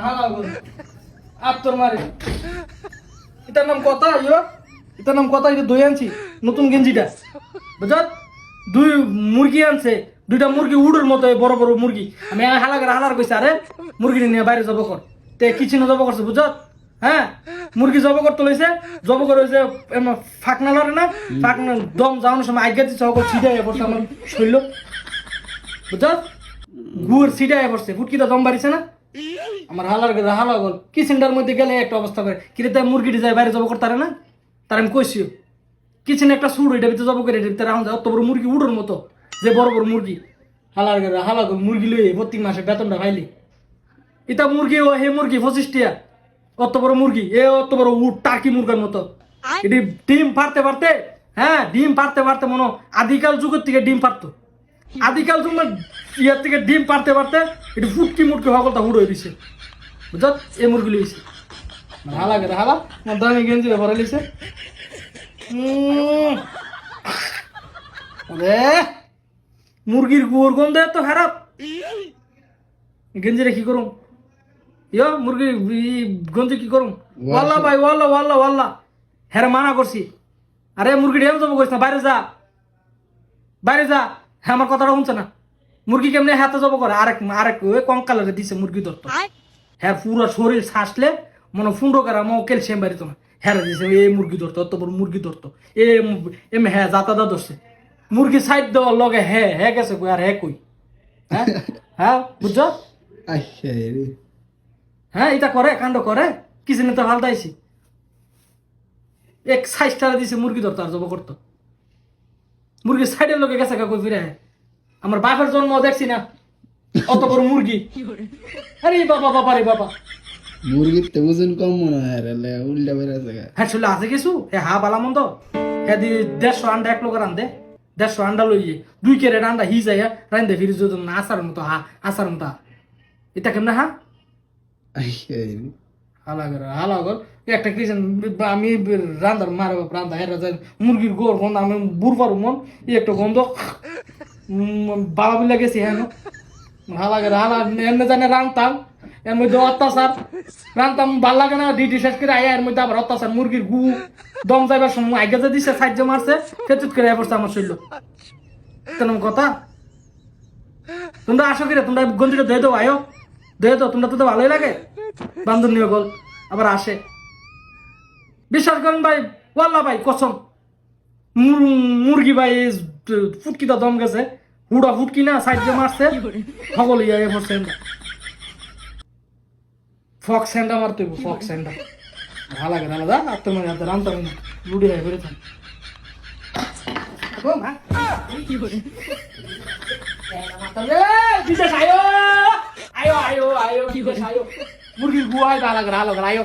হালা গো আত্তর মারে এটার নাম কথা ইয়ো এটার নাম কথা এটা দই আনছি নতুন গেঞ্জিটা বুঝত দুই মুরগি আনছে দুইটা মুরগি উড়ের মতো বড় বড় মুরগি আমি হালার কইছি আরে মুরগি নিয়ে বাইরে জব কর তে কিচেনে জব করছে বুঝত হ্যাঁ মুরগি জব করতে লইছে জব করে হইছে ফাঁকনা লড়ে না ফাঁকনা দম যাওয়ানোর সময় আজ্ঞা দিচ্ছে সকল ছিটাই পড়ছে আমার শৈল বুঝত গুড় ছিটাই পড়ছে ফুটকিটা দম বাড়িছে না আমার হালা গল কিচেনটার মধ্যে গেলে একটা অবস্থা করে কিরে তাই মুরগিটি যায় বাইরে জব করতে না তার আমি কইছিও কিচেনে একটা সুর এটা ভিতরে জব করে এটা ভিতরে রাউন্ড অত বড় মুরগি উড়োর মতো যে বড় বড় মুরগি হালা গল মুরগি লইয়ে প্রত্যেক মাসে বেতনটা পাইলি এটা মুরগি ও হে মুরগি 25 টিয়া অত বড় মুরগি এ অত বড় উট টার্কি মুরগার মতো এটি ডিম পারতে পারতে হ্যাঁ ডিম পারতে পারতে মনে আদিকাল যুগের থেকে ডিম পারতো আদিকাল যুগের ইয়ার থেকে ডিম পারতে পারতে এটি ফুটকি মুটকি সকলটা উড়ে দিছে বুঝত এ মুরগি লইছে হালা করে হালা আমার দামি গেঞ্জি ভরে লিছে মুরগির গুড় গন্ধ এত খারাপ গেঞ্জিরে কি করুম ইয়ো মুরগি গঞ্জি কি করুম ওয়াল্লা ভাই ওয়াল্লা হ্যাঁ মানা করছি আরে মুরগি এম জব করিস না বাইরে যা হ্যাঁ আমার কথাটা শুনছে না মুরগি কেমনে হাতে জব করে আরেক কঙ্কালে দিছে মুরগি ধরতো হ্যাঁ পুরো শরীর ছাসলে মনে ফুন্ডো করা ক্যালসিয়াম বাড়িত না হ্যাঁ দিছে এই মুরগি ধরতো অত বড় মুরগি ধরতো এম হ্যাঁ যাতা ধরছে মুরগি সাইড দেওয়ার লগে হ্যাঁ গেছে কই আর হ্যাঁ কই হ্যাঁ বুঝছো হ্যাঁ এটা করে কাণ্ড করে কিচেনে তো হালদাইছি এক সাইজটা দিছে মুরগি ধরতো আর জব করতো মুরগির সাইডের লোকে গেছে কই ফিরে আমার বাপের জন্ম দেখছি না অত বড় মুরগি আরে বাবা রে বাবা মুরগির তো ওজন কম মনে হয় উল্টা বেড়ে আছে হ্যাঁ চলে আছে কিছু হ্যাঁ বালা মন্দ হ্যাঁ দি 150 আন্ডা এক লোক রান্ধে 150 আন্ডা লইয়ে 2 ক্যারেট আন্ডা হি যায় রান্ধে ফিরে যদি না আসার মতো আসার মতো এটা কেমন হ্যাঁ হালা কর একটা কিচেন আমি রান্ধার মারে রান্ধা হেরা যায় মুরগির গোর গন্ধ আমি বুড়বার মন একটা গন্ধ বাবা বিলা গেছি হ্যাঁ হালা এমনি জানে রান্তাম এর মধ্যে অত্যাচার রান্তাম ভাল লাগে না ডিউটি শেষ করে আয়া এর মধ্যে আবার অত্যাচার মুরগির গু দম যাইবার সময় আগে যে দিছে সাহায্য মারছে খেচুত করে পড়ছে আমার শরীর কেন কথা তোমরা আসো কিরে তোমরা গঞ্জিটা ধুয়ে দাও আয়ো ধুয়ে দাও তোমরা তো ভালোই লাগে বান্ধব নিয়ে গল আবার আসে বিশ্বাস করেন ভাই ওয়াল্লা ভাই কসম মুরগি ভাই ফুটকিটা দম গেছে হুড়া ফুটকি না সাহায্য মারছে সকল ইয়ে পড়ছে ফক স্যান্ডা মারতে ফক স্যান্ডা ভালো লাগে দাদা আর তোমার হাতে রান্তাম লুডি হয়ে ফেরে থাম আয়ো মুরগির গুয়ায় ভালো করে আয়ো